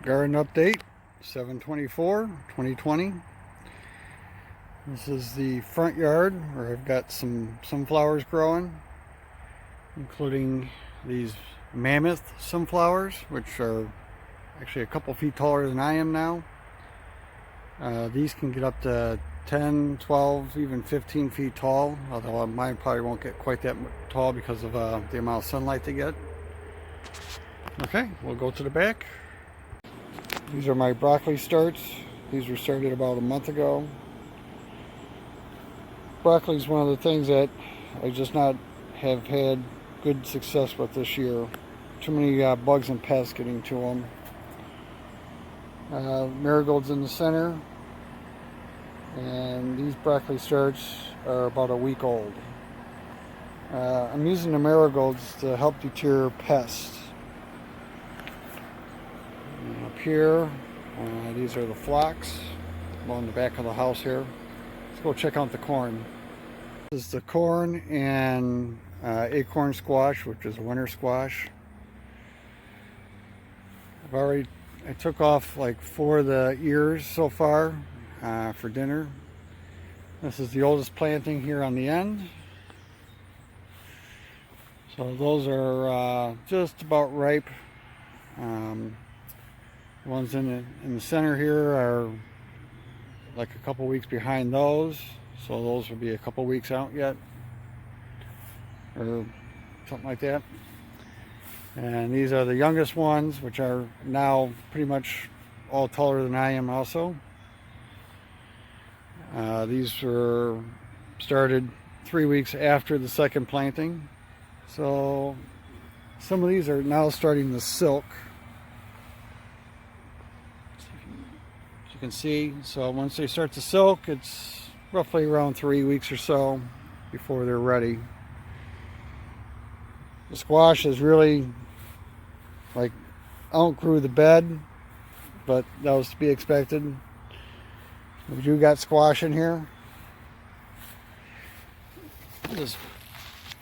Garden update 7/24/2020. This is the front yard where I've got some sunflowers growing, including these mammoth sunflowers, which are actually a couple feet taller than I am now. These can get up to 10, 12, even 15 feet tall, although mine probably won't get quite that tall because of the amount of sunlight they get. Okay, we'll go to the back. These are my broccoli starts. These were started about a month ago. Broccoli is one of the things that I just not have had good success with this year. Too many bugs and pests getting to them. Marigolds in the center, and these broccoli starts are about a week old. I'm using the marigolds to help deter pests. And up here, these are the phlox along the back of the house here. Let's go check out the corn. This is the corn and acorn squash, which is a winter squash. I took off like 4 of the ears so far for dinner. This is the oldest planting here on the end. So those are just about ripe. The ones in the center here are like a couple weeks behind those, so those will be a couple weeks out yet, or something like that. And these are the youngest ones, which are now pretty much all taller than I am also. These were started 3 weeks after the second planting, so some of these are now starting to silk. As you can see, so once they start to silk, it's roughly around 3 weeks or so before they're ready. The squash is really like outgrew the bed, but that was to be expected. We do got squash in here. This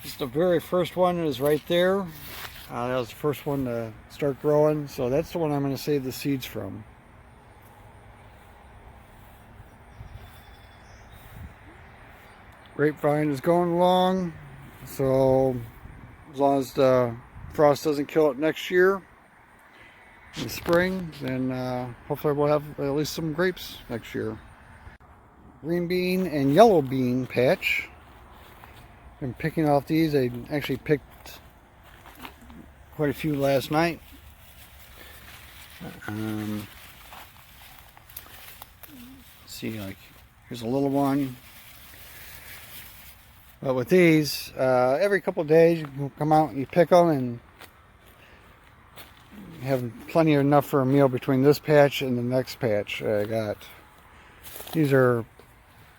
is the very first one is right there. That was the first one to start growing, so that's the one I'm going to save the seeds from. Grapevine is going along, so as long as the frost doesn't kill it next year in the spring, then hopefully we'll have at least some grapes next year. Green bean and yellow bean patch. Been picking off these. I actually picked quite a few last night. See, like here's a little one. But with these, every couple of days you can come out and you pick them and have plenty enough for a meal between this patch and the next patch I got. These are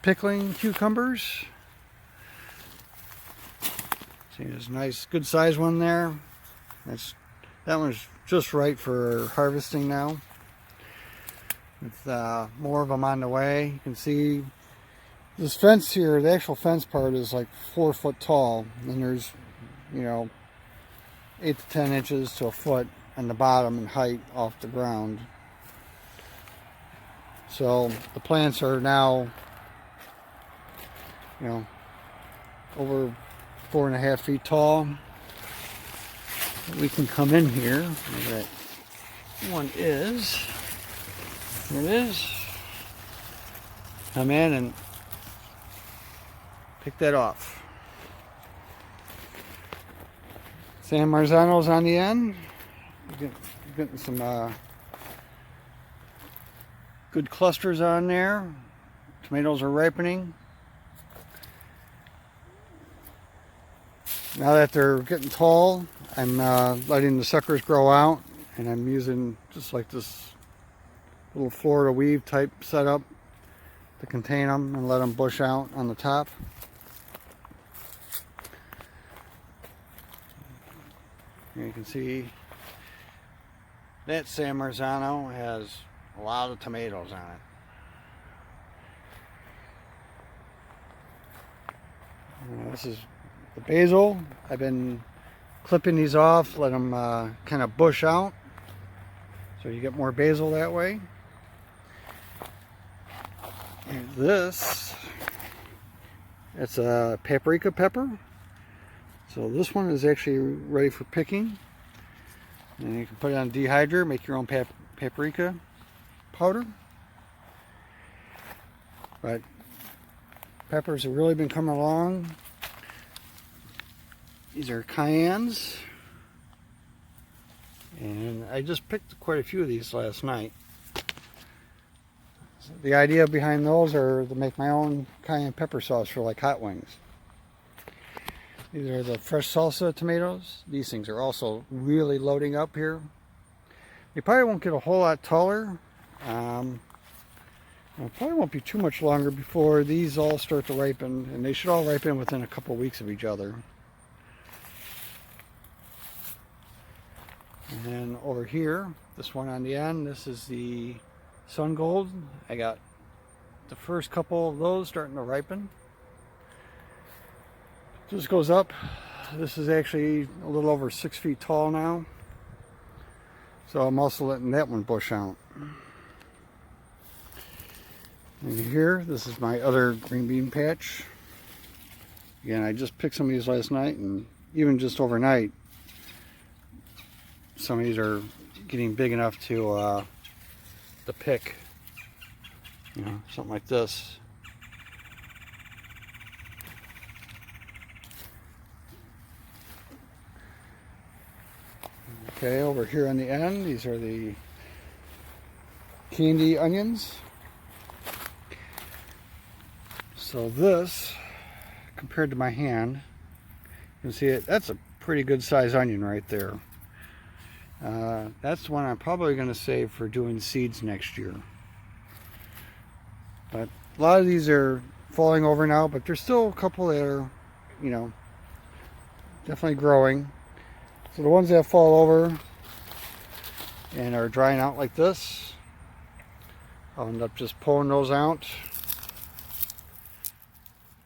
pickling cucumbers. See, there's a nice, good sized one there. That one's just right for harvesting now. With more of them on the way. You can see this fence here, the actual fence part is like 4 foot tall, and there's, 8 to 10 inches to a foot on the bottom in height off the ground. So the plants are now, over 4.5 feet tall. We can come in here. That one is. Here it is. Come in and pick that off. San Marzano's on the end. You're getting some good clusters on there. Tomatoes are ripening. Now that they're getting tall, I'm letting the suckers grow out, and I'm using just like this little Florida weave type setup to contain them and let them bush out on the top. Here you can see that San Marzano has a lot of tomatoes on it. This is the basil. I've been clipping these off, let them kind of bush out. So you get more basil that way. And this, it's a paprika pepper. So this one is actually ready for picking. And you can put it on a dehydrator, make your own paprika powder. But peppers have really been coming along. These are cayennes. And I just picked quite a few of these last night. So the idea behind those are to make my own cayenne pepper sauce for like hot wings. These are the fresh salsa tomatoes. These things are also really loading up here. They probably won't get a whole lot taller. It probably won't be too much longer before these all start to ripen, and they should all ripen within a couple of weeks of each other. And then over here, this one on the end, this is the Sun Gold. I got the first couple of those starting to ripen. Just goes up. This is actually a little over 6 feet tall now. So I'm also letting that one bush out. And here, this is my other green bean patch. Again, I just picked some of these last night, and even just overnight, some of these are getting big enough to pick. You know, something like this. Okay, over here on the end, these are the candy onions. So this, compared to my hand, you can see it, that's a pretty good size onion right there. That's one I'm probably going to save for doing seeds next year. But a lot of these are falling over now, but there's still a couple that are, you know, definitely growing. So the ones that fall over and are drying out like this, I'll end up just pulling those out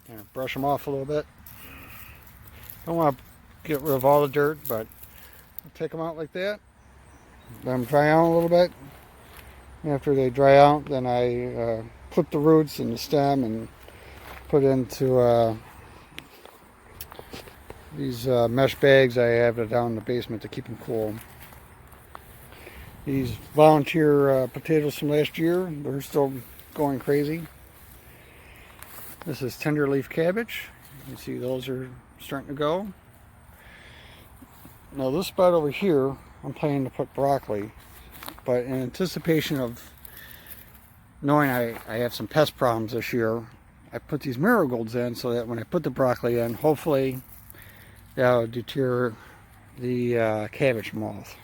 and brush them off a little bit. Don't want to get rid of all the dirt, but I'll take them out like that. Let them dry out a little bit. After they dry out, then I clip the roots and the stem and put into these mesh bags I have down in the basement to keep them cool. These volunteer potatoes from last year, they're still going crazy. This is tender leaf cabbage. You can see those are starting to go. Now this spot over here, I'm planning to put broccoli, but in anticipation of knowing I have some pest problems this year, I put these marigolds in so that when I put the broccoli in, hopefully that'll deter the cabbage moth.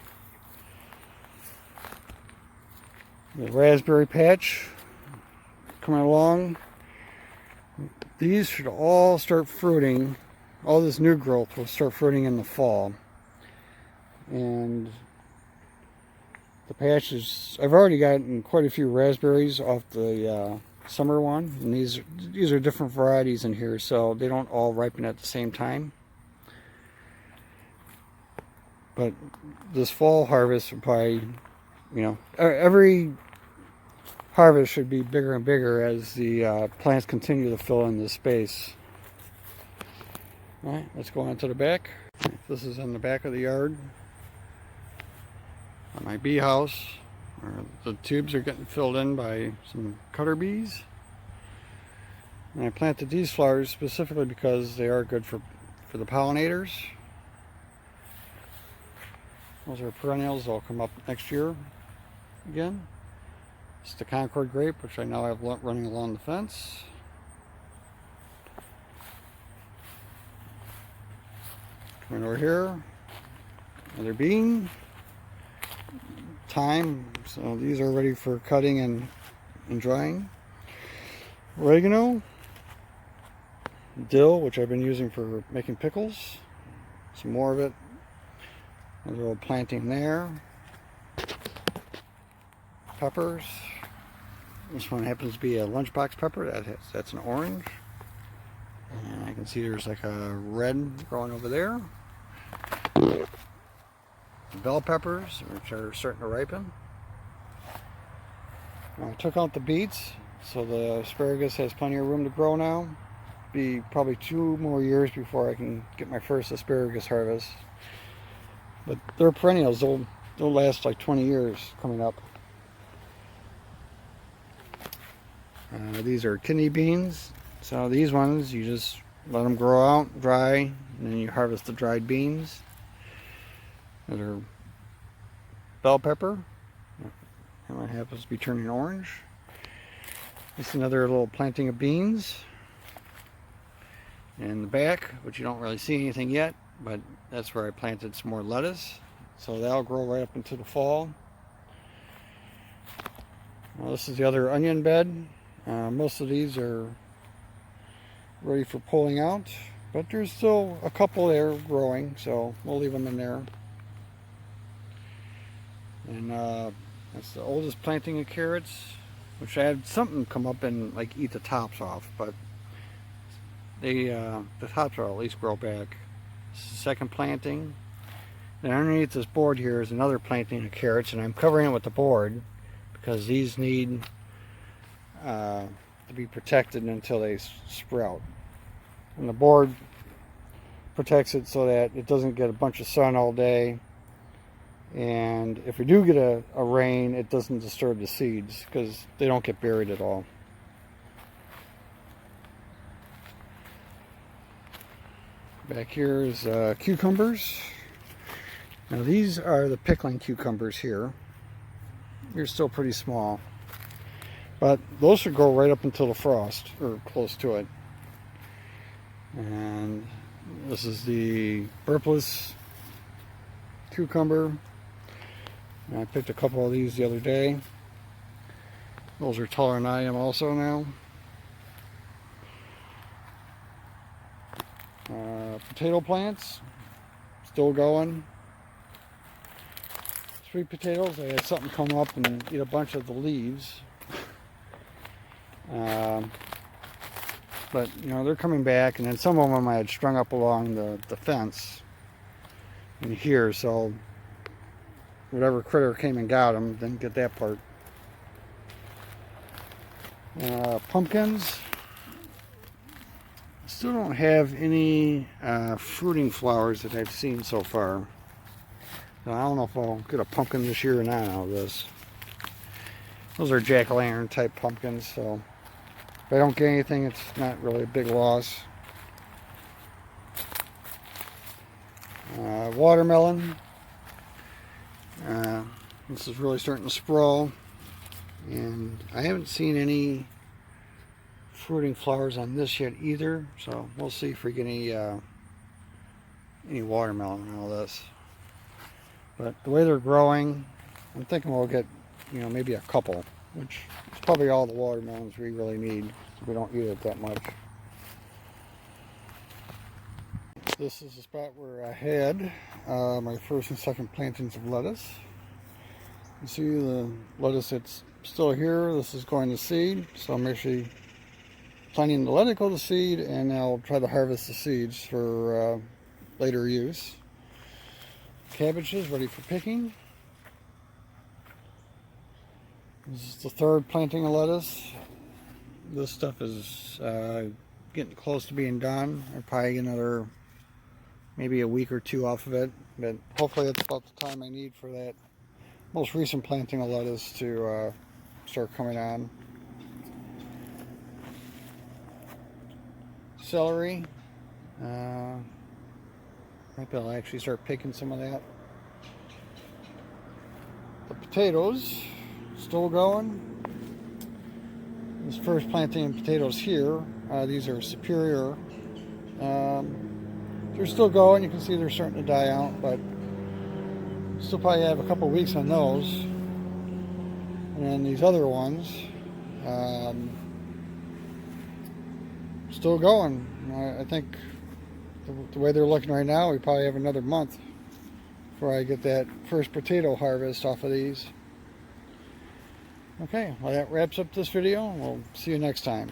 The raspberry patch coming along. These should all start fruiting. All this new growth will start fruiting in the fall. And the patches, I've already gotten quite a few raspberries off the summer one. And these are different varieties in here, so they don't all ripen at the same time. But this fall harvest will probably, you know, every harvest should be bigger and bigger as the plants continue to fill in the space. All right, let's go on to the back. This is in the back of the yard. On my bee house, the tubes are getting filled in by some cutter bees. And I planted these flowers specifically because they are good for the pollinators. Those are perennials. They'll come up next year again. It's the Concord grape, which I now have running along the fence. Coming over here, another bean. Thyme. So these are ready for cutting and drying. Oregano. Dill, which I've been using for making pickles. Some more of it. A little planting there. Peppers. This one happens to be a lunchbox pepper. That's an orange. And I can see there's like a red growing over there. Bell peppers, which are starting to ripen. I took out the beets, so the asparagus has plenty of room to grow now. Be probably 2 more years before I can get my first asparagus harvest. But they're perennials, they'll last like 20 years coming up. These are kidney beans. So these ones, you just let them grow out, dry, and then you harvest the dried beans. Those are bell pepper. And it happens to be turning orange. This is another little planting of beans. In the back, which you don't really see anything yet, but that's where I planted some more lettuce. So that'll grow right up into the fall. Well, this is the other onion bed. Most of these are ready for pulling out, but there's still a couple there growing, so we'll leave them in there. And that's the oldest planting of carrots, which I had something come up and like eat the tops off, but the tops will at least grow back. This is the second planting. And underneath this board here is another planting of carrots, and I'm covering it with the board because these need to be protected until they sprout. And the board protects it so that it doesn't get a bunch of sun all day. And if we do get a rain, it doesn't disturb the seeds because they don't get buried at all. Back here is cucumbers. Now these are the pickling cucumbers here. They're still pretty small, but those should grow right up until the frost, or close to it. And this is the burpless cucumber. And I picked a couple of these the other day. Those are taller than I am also now. Potato plants, still going. Sweet potatoes, I had something come up and eat a bunch of the leaves. But you know, they're coming back, and then some of them I had strung up along the fence in here, so whatever critter came and got them didn't get that part. Pumpkins. Still don't have any fruiting flowers that I've seen so far. So I don't know if I'll get a pumpkin this year or not out of this. Those are jack-o'-lantern type pumpkins, so if I don't get anything, it's not really a big loss. Watermelon. This is really starting to sprawl, and I haven't seen any fruiting flowers on this yet either, so we'll see if we get any watermelon in all this. But the way they're growing, I'm thinking we'll get, you know, maybe a couple, which is probably all the watermelons we really need. We don't eat it that much. This is the spot where I had my first and second plantings of lettuce. You see the lettuce that's still here. This is going to seed, so I'm actually planning to let it go to seed, and I'll try to harvest the seeds for later use. Cabbages ready for picking. This is the third planting of lettuce. This stuff is getting close to being done. I'll probably get another maybe a week or two off of it, but hopefully that's about the time I need for that most recent planting of lettuce to start coming on. Celery. Maybe I'll actually start picking some of that. The potatoes, still going. This first planting of potatoes here, these are Superior. They're still going. You can see they're starting to die out, but still probably have a couple weeks on those. And then these other ones, still going. I think the way they're looking right now, we probably have another month before I get that first potato harvest off of these. Okay, well, that wraps up this video. We'll see you next time.